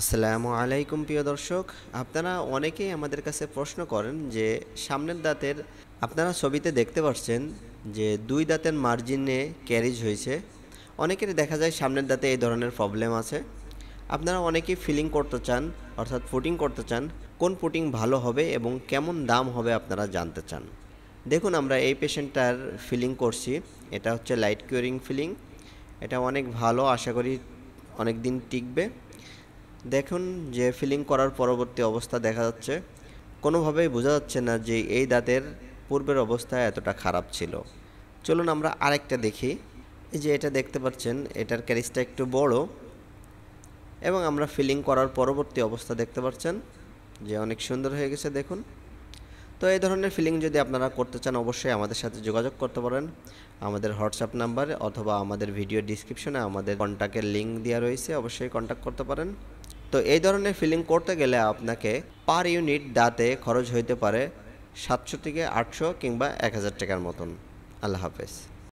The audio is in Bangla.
আসসালামু আলাইকুম প্রিয় দর্শক, আপনারা অনেকেই আমাদের কাছে প্রশ্ন করেন যে সামনের দাঁতের আপনারা ছবিতে দেখতে পাচ্ছেন যে দুই দাঁতের মার্জিনে ক্যারিজ হয়েছে। অনেকের দেখা যায় সামনের দাঁতে এই ধরনের প্রবলেম আছে। আপনারা অনেকেই ফিলিং করতে চান, অর্থাৎ ফুটিং করতে চান। কোন ফুটিং ভালো হবে এবং কেমন দাম হবে আপনারা জানতে চান। দেখুন, আমরা এই পেশেন্টটার ফিলিং করছি। এটা হচ্ছে লাইট কিউরিং ফিলিং। এটা অনেক ভালো, আশা করি অনেক দিন টিকবে। দেখুন যে ফিলিং করার পরবর্তী অবস্থা দেখা যাচ্ছে, কোনোভাবেই বোঝা যাচ্ছে না যে এই দাঁতের পূর্বের অবস্থা এতটা খারাপ ছিল। চলুন আমরা আরেকটা দেখি। এই যে এটা দেখতে পাচ্ছেন, এটার ক্যারিজটা একটু বড় এবং আমরা ফিলিং করার পরবর্তী অবস্থা দেখতে পাচ্ছেন যে অনেক সুন্দর হয়ে গেছে। দেখুন, তো এই ধরনের ফিলিং যদি আপনারা করতে চান অবশ্যই আমাদের সাথে যোগাযোগ করতে পারেন। আমাদের হোয়াটসঅ্যাপ নাম্বার অথবা আমাদের ভিডিও ডিসক্রিপশনে আমাদের কন্ট্যাক্টের লিঙ্ক দেওয়া রয়েছে, অবশ্যই কন্ট্যাক্ট করতে পারেন। তো এই ধরনের ফিলিং করতে গেলে আপনাকে পার ইউনিট দাঁতে খরচ হইতে পারে 700 থেকে 800 কিংবা 1000 টাকার মতন। আল্লাহ হাফেজ।